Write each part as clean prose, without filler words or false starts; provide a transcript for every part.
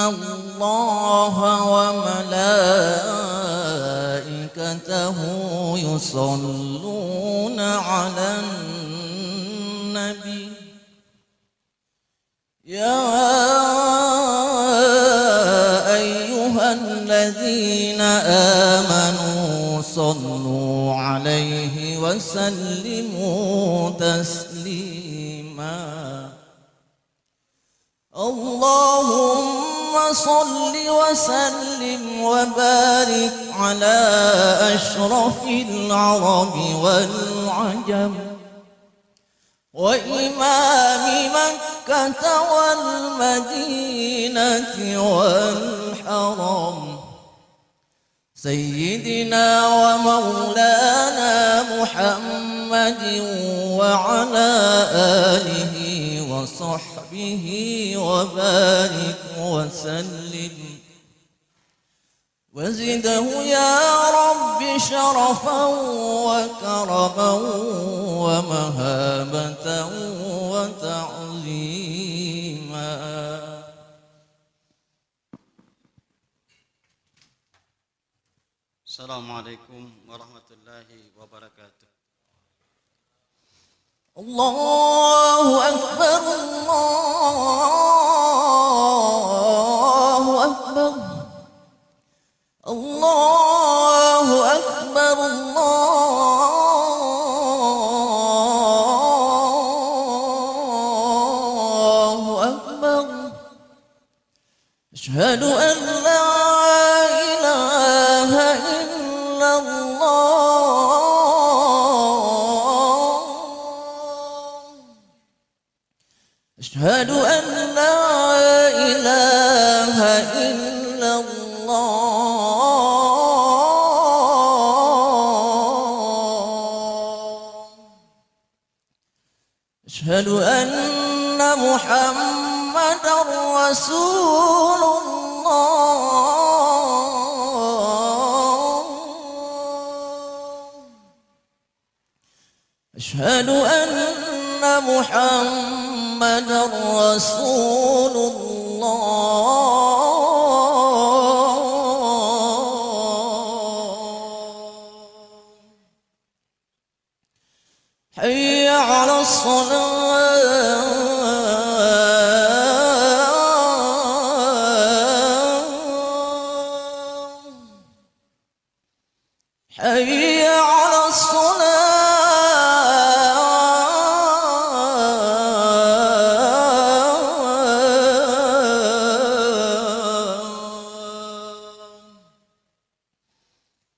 الله وملائكته يصلون على النبي يا أيها الذين آمنوا صلوا عليه وسلموا تسليما اللهم صل وسلم وبارك على أشرف العرب والعجم وإمام مكة والمدينة والحرم سيدنا ومولانا محمد وعلى آله وصحبه وبارك وسلم وزده يا رب شرفا وكرما ومهابة وتعظيما. السلام عليكم ورحمة الله وبركاته. الله أكبر الله أكبر الله أكبر الله أكبر أشهد أن لا إله إلا الله أشهد أن لا إله إلا أشهد أن محمدا رسول الله أشهد أن محمدا رسول الله حي على الصلاة حي على الصلاة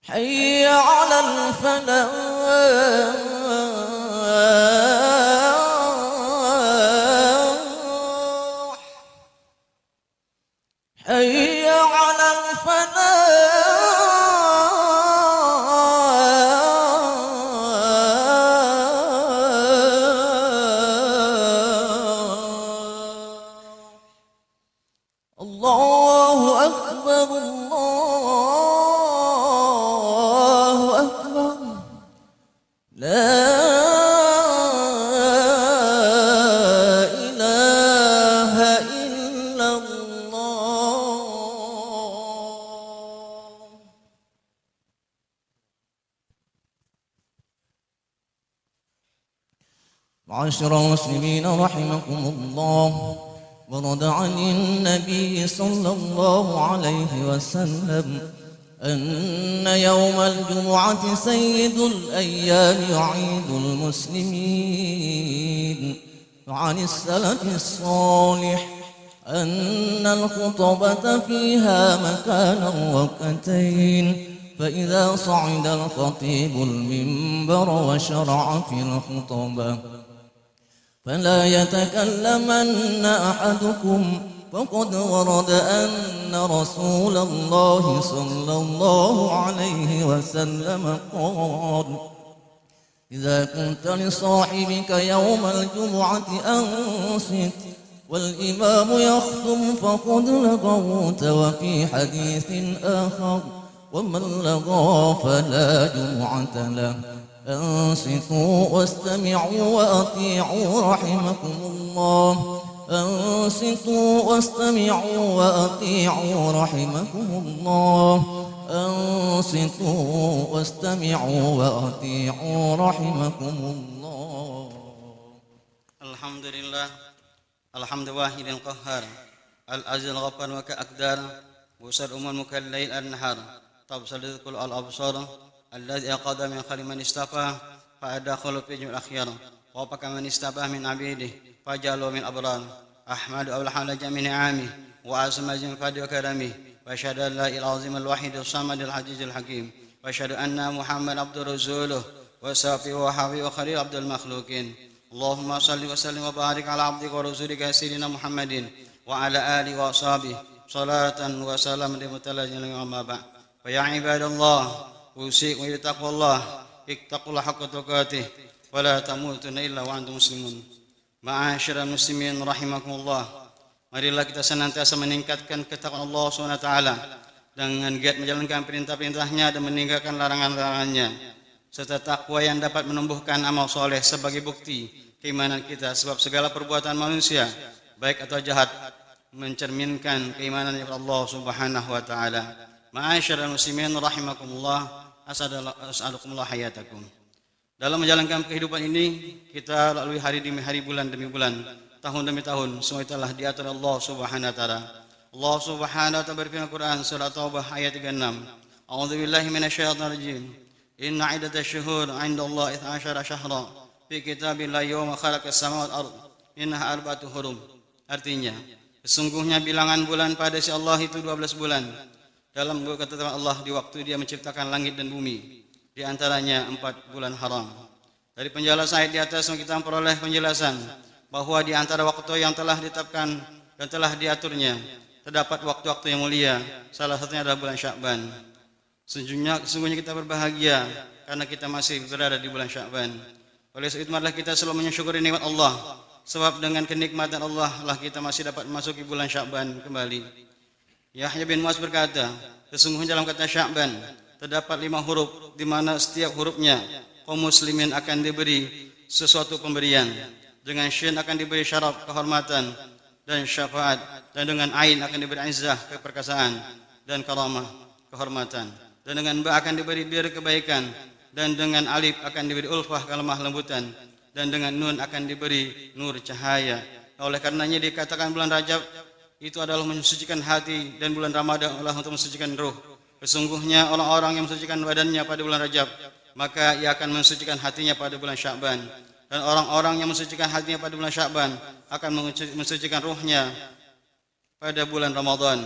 حي على الفلاح حي على الفلاح الله أكبر الله أكبر لا إله إلا الله. معاشر المسلمين رحمكم الله ورد عن النبي صلى الله عليه وسلم أن يوم الجمعة سيد الأيام وعيد المسلمين. وعن السلف الصالح أن الخطبة فيها مكانا وقتين، فإذا صعد الخطيب المنبر وشرع في الخطبة فلا يتكلمن أحدكم، فقد ورد أن رسول الله صلى الله عليه وسلم قال: إذا كنت لصاحبك يوم الجمعة أنصت والإمام يخطب فقد لغوت. وفي حديث آخر: ومن لغى فلا جمعة له. أنصتوا واستمعوا وأطيعوا رحمكم الله. أنصتوا واستمعوا وأطيعوا رحمكم الله أنصتوا واستمعوا وأطيعوا رحمكم الله الحمد لله الحمد واحد القهار العزيز الغفار وكأقدار وسر مكالليل النهار تبصر كل الأبصار الذي أقضى من خير من استفاه فأدخل في جمع الأخيار وفق من استفاه من عبيده فجعلوا من أبرار أحمد أول حال جميع نعامه وأسمى جمع فضل وكرمه وأشهد أن لا إله العظيم الوحيد الصمد العزيز الحكيم وأشهد أن محمد عبد رسوله وصافي وحبيب وخليل عبد المخلوقين اللهم صل وسلم وبارك على عبدك ورسولك سيدنا محمد وعلى آله وأصحابه صلاة وسلام لمتلازم أما بعد فيا عباد الله أوصيكم بتقوى الله اتقوا الله حق تقاته ولا تموتن إلا وأنتم مسلمون. Ma'asyiral muslimin rahimakumullah. Marilah kita senantiasa meningkatkan ketakwaan Allah SWT dengan giat menjalankan perintah-perintahnya dan meninggalkan larangan-larangannya, serta takwa yang dapat menumbuhkan amal soleh sebagai bukti keimanan kita, sebab segala perbuatan manusia baik atau jahat mencerminkan keimanan kepada Allah Subhanahu wa taala. Ma'asyiral muslimin rahimakumullah, as'alukumullah hayatakum. Dalam menjalankan kehidupan ini, kita lalui hari demi hari, bulan demi bulan, tahun demi tahun, semua itu telah diatur Allah Subhanahu wa taala. Allah Subhanahu wa taala berfirman Quran surah Taubah ayat 36. A'udzubillahi minasyaitonir rajim. Inna 'iddatash syuhur 'indallahi 12 syahra fi kitabillahi yawma khalaqas samawati wal ardh minha arba'atu hurum. Artinya, sesungguhnya bilangan bulan pada si Allah itu 12 bulan. Dalam ketetapan Allah di waktu Dia menciptakan langit dan bumi, di antaranya 4 bulan haram. Dari penjelasan ayat di atas kita memperoleh penjelasan bahwa di antara waktu yang telah ditetapkan dan telah diaturnya terdapat waktu-waktu yang mulia. Salah satunya adalah bulan Sya'ban. Sesungguhnya kita berbahagia karena kita masih berada di bulan Sya'ban. Oleh sebab itu marilah kita selalu mensyukuri nikmat Allah, sebab dengan kenikmatan Allah lah kita masih dapat memasuki bulan Sya'ban kembali. Yahya bin Mu'adz berkata, sesungguhnya dalam kata Sya'ban terdapat 5 huruf di mana setiap hurufnya kaum muslimin akan diberi sesuatu pemberian. Dengan syin akan diberi syaraf kehormatan dan syafaat, dan dengan ain akan diberi izzah keperkasaan dan karamah kehormatan, dan dengan ba akan diberi bir kebaikan, dan dengan alif akan diberi ulfah kelemah lembutan, dan dengan nun akan diberi nur cahaya. Oleh karenanya dikatakan bulan Rajab itu adalah mensucikan hati, dan bulan Ramadan adalah untuk mensucikan ruh. Sesungguhnya orang-orang yang mensucikan badannya pada bulan Rajab, maka ia akan mensucikan hatinya pada bulan Sya'ban. Dan orang-orang yang mensucikan hatinya pada bulan Sya'ban akan mensucikan ruhnya pada bulan Ramadan.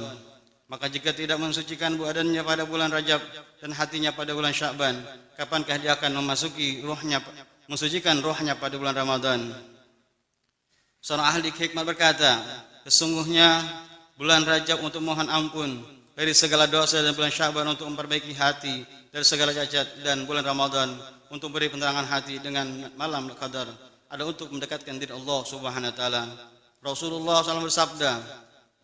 Maka jika tidak mensucikan badannya pada bulan Rajab dan hatinya pada bulan Sya'ban, kapankah dia akan mensucikan ruhnya pada bulan Ramadan? Seorang ahli hikmah berkata, sesungguhnya bulan Rajab untuk mohon ampun dari segala dosa, dan bulan Sya'ban untuk memperbaiki hati dari segala cacat, dan bulan Ramadan untuk beri penerangan hati dengan malam qadar, ada untuk mendekatkan diri Allah Subhanahu wa taala. Rasulullah SAW bersabda,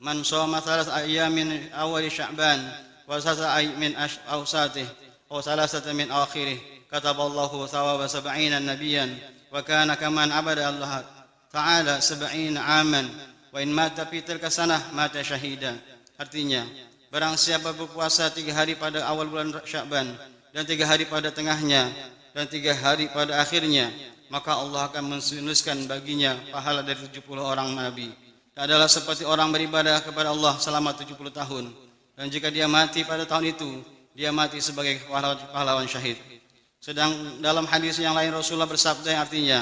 "Man shoma thalath ayyamin awal Sya'ban wa thalath ayyamin awsatih wa thalath min akhirih, kataballahu thawaba 70 nabiyyan wa kana kaman abada Allah ta'ala 70 aman wa in mata fi tilka sanah mata syahida." Artinya, barang siapa berpuasa 3 hari pada awal bulan Sya'ban, dan 3 hari pada tengahnya, dan 3 hari pada akhirnya, maka Allah akan menuliskan baginya pahala dari 70 orang nabi. Dia adalah seperti orang beribadah kepada Allah selama 70 tahun. Dan jika dia mati pada tahun itu, dia mati sebagai pahlawan syahid. Sedang dalam hadis yang lain Rasulullah bersabda yang artinya,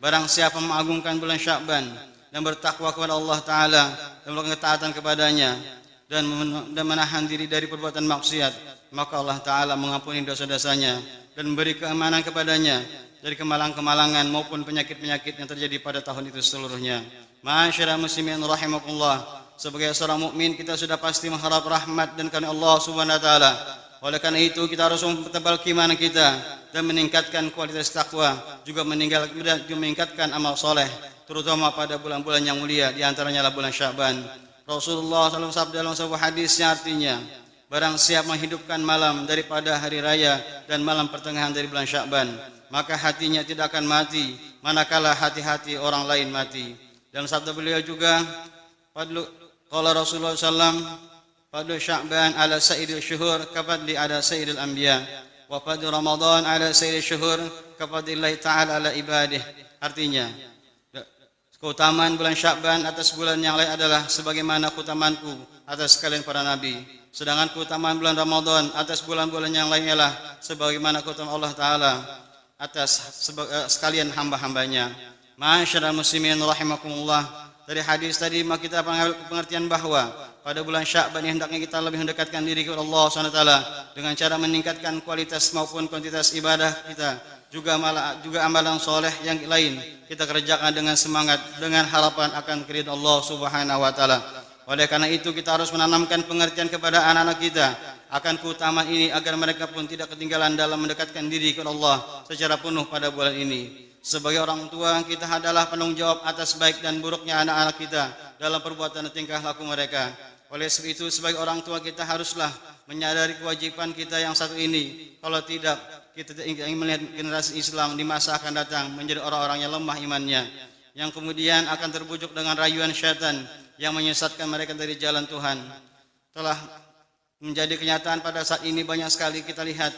barang siapa mengagungkan bulan Sya'ban dan bertakwa kepada Allah Ta'ala dan melakukan ketaatan kepadanya, dan menahan diri dari perbuatan maksiat, maka Allah Ta'ala mengampuni dosa-dosanya dan memberi keamanan kepadanya dari kemalangan-kemalangan maupun penyakit-penyakit yang terjadi pada tahun itu seluruhnya. Ma'asyiral muslimin rahimakumullah, sebagai seorang mukmin kita sudah pasti mengharap rahmat dan karunia Allah Subhanahu wa taala. Oleh karena itu kita harus mempertebal keimanan kita dan meningkatkan kualitas takwa, juga meningkatkan amal soleh, terutama pada bulan-bulan yang mulia, di antaranya adalah bulan Sya'ban. Rasulullah SAW sabda dalam sebuah hadisnya artinya, barang siap menghidupkan malam daripada hari raya dan malam pertengahan dari bulan Sya'ban, maka hatinya tidak akan mati manakala hati-hati orang lain mati. Dan sabda beliau juga, fadlu qala Rasulullah sallam, fadlu Sya'ban ala sa'iril syuhur kafadli ala sa'iril anbiya wa fadlu Ramadan ala sa'iril syuhur kafadlillahi ta'ala ala ibadih. Artinya, keutamaan bulan Sya'ban atas bulan yang lain adalah sebagaimana keutamaanku atas sekalian para nabi. Sedangkan keutamaan bulan Ramadan atas bulan-bulan yang lain ialah sebagaimana keutamaan Allah Ta'ala atas sekalian hamba-hambanya. Ma'asyiral muslimin rahimakumullah. Dari hadis tadi kita pengertian bahwa pada bulan Sya'ban hendaknya kita lebih mendekatkan diri kepada Allah SWT dengan cara meningkatkan kualitas maupun kuantitas ibadah kita. Juga amalan soleh yang lain kita kerjakan dengan semangat, dengan harapan akan keridhaan Allah Subhanahu wa taala. Oleh karena itu kita harus menanamkan pengertian kepada anak-anak kita akan keutamaan ini agar mereka pun tidak ketinggalan dalam mendekatkan diri kepada Allah secara penuh pada bulan ini. Sebagai orang tua, kita adalah penanggung jawab atas baik dan buruknya anak-anak kita dalam perbuatan dan tingkah laku mereka. Oleh sebab itu, sebagai orang tua kita haruslah menyadari kewajiban kita yang satu ini. Kalau tidak, kita ingin melihat generasi Islam di masa akan datang menjadi orang-orang yang lemah imannya, yang kemudian akan terbujuk dengan rayuan syaitan yang menyesatkan mereka dari jalan Tuhan. Telah menjadi kenyataan pada saat ini banyak sekali kita lihat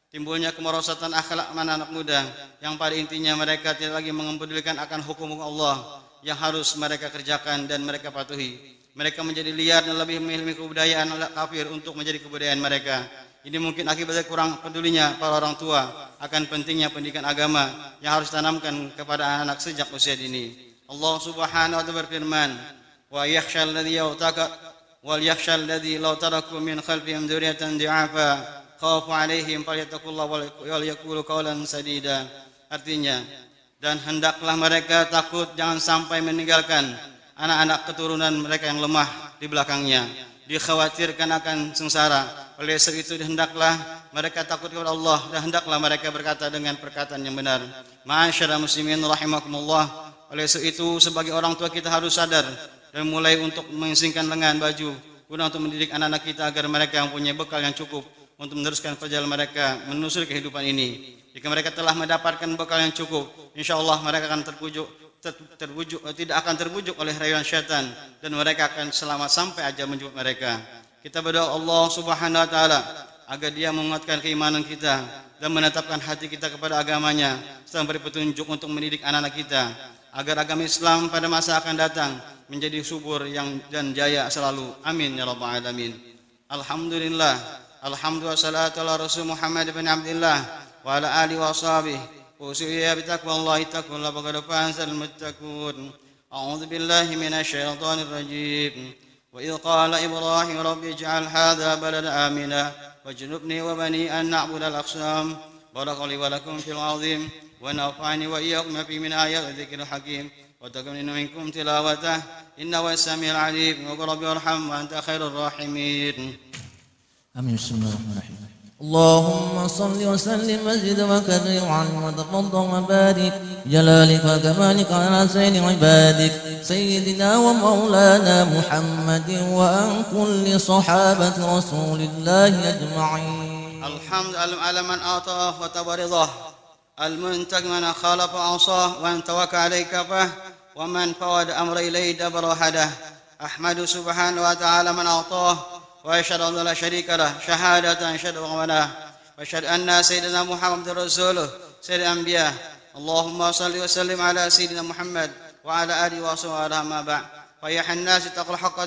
timbulnya kemerosatan akhlak anak muda yang pada intinya mereka tidak lagi mempedulikan akan hukum Allah yang harus mereka kerjakan dan mereka patuhi. Mereka menjadi liar dan lebih memilih kebudayaan kafir untuk menjadi kebudayaan mereka. Ini mungkin akibat kurang pedulinya para orang tua akan pentingnya pendidikan agama yang harus ditanamkan kepada anak sejak usia dini. Allah Subhanahu wa taala berfirman, "Wa yakhshal ladzi yawtaka wal yakhshal ladzi law taraku min khalfihim dzurriyyatan di'afa khafu 'alaihim falyattaqullaha wal yaqulu qawlan sadida." Artinya, dan hendaklah mereka takut jangan sampai meninggalkan anak-anak keturunan mereka yang lemah di belakangnya, dikhawatirkan akan sengsara. Oleh sebab itu hendaklah mereka takut kepada Allah dan hendaklah mereka berkata dengan perkataan yang benar. Ma'asyiral muslimin rahimakumullah. Oleh sebab itu sebagai orang tua kita harus sadar dan mulai untuk mengingsingkan lengan baju guna untuk mendidik anak-anak kita agar mereka mempunyai bekal yang cukup untuk meneruskan perjalanan mereka menusuri kehidupan ini. Jika mereka telah mendapatkan bekal yang cukup, insyaallah mereka akan tidak akan terbujuk oleh rayuan syaitan dan mereka akan selamat sampai ajal menjemput mereka. Kita berdoa Allah Subhanahu wa taala agar Dia menguatkan keimanan kita dan menetapkan hati kita kepada agamanya serta beri petunjuk untuk mendidik anak-anak kita agar agama Islam pada masa akan datang menjadi subur dan jaya selalu. Amin ya rabbal alamin. Alhamdulillah. Alhamdulillah salatu ala Rasul Muhammad bin Abdullah wa ala alihi wa sahbihi. Usiya bi taqwallahi taqullaha faqad fazal muttaqun. A'udzu billahi minasy syaithanir rajim. وإذ قال إبراهيم رب اجعل هذا بلدا آمنا واجنبني وبني أن نعبد الأصنام بارك لي ولكم في العظيم ونفعني وإياكم في من آيات الذكر الحكيم وتقبل منكم تلاوته إنه السميع العليم وقل رب ارحم وأنت خير الراحمين. آمين. بسم الله الرحمن الرحيم. اللهم صل وسلم وزد وكرر وعلم وتفضل وبارك جلالك وكمالك على سيد عبادك سيدنا ومولانا محمد وعن كل صحابة رسول الله أجمعين. الحمد على من أعطاه وتبرضه المنتج من خالف عصاه ومن توكل عليه كفاه ومن فوض أمر إليه دبر وحده. أحمد سبحانه وتعالى من أعطاه وأشهد أن لا شريك له شهادة أشهد ومناه وأشهد أن سيدنا محمد رسوله سيد الأنبياء. اللهم صل وسلم على سيدنا محمد وعلى آله وصحبه ما بعد. فيا الناس اتقوا الحق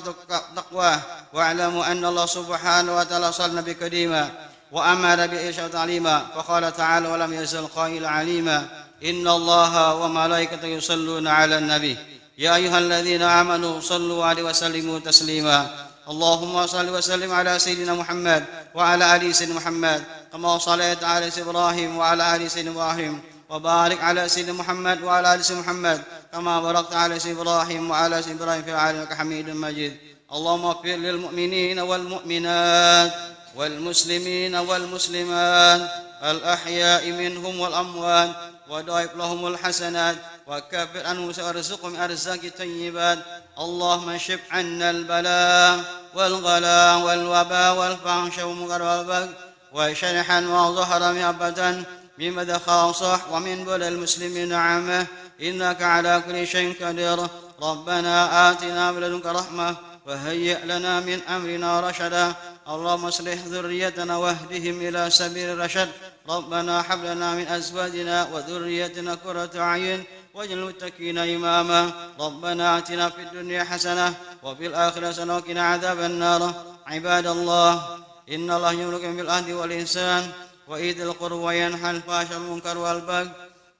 تقواه واعلموا أن الله سبحانه وتعالى صلى النبي قديما وأمر بإرشاد تعليما فقال تعالى ولم يزل قائلا عليما إن الله وملائكته يصلون على النبي يا أيها الذين آمنوا صلوا عليه وسلموا تسليما. اللهم صل وسلم على سيدنا محمد وعلى آل سيدنا محمد كما صليت على إبراهيم وعلى آل سيدنا إبراهيم وبارك على سيدنا محمد وعلى آل سيدنا محمد كما باركت على سيدنا إبراهيم وعلى سيدنا إبراهيم في العالمين إنك حميد مجيد. اللهم اغفر للمؤمنين والمؤمنات والمسلمين والمسلمات الأحياء منهم والأموات وضاعف لهم الحسنات وكفر عنهم وارزقهم أرزاق طيبات. اللهم اشف عنا البلاء والغلاء والوباء والفحش والمنكر والبغي وشرحا وظهرا أبدا بمدى خاصة ومن بلى المسلمين عامة إنك على كل شيء قدير. ربنا آتنا من لدنك رحمة وهيئ لنا من أمرنا رشدا. اللهم اصلح ذريتنا واهدهم إلى سبيل الرشد. ربنا هب لنا من أزواجنا وذريتنا قرة أعين واجعل المتقين إماما. ربنا آتنا في الدنيا حسنة وفي الآخرة حسنة وقنا عذاب النار. عباد الله، إن الله يأمركم بالعدل والإحسان وإيتاء القربى وينهى عن الفحشاء والمنكر والبغي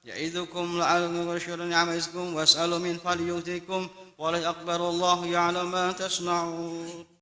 يعظكم لعلكم تشكرون. يعظكم واسألوا من فضله يؤتكم ولا أكبر الله يعلم ما تصنعون.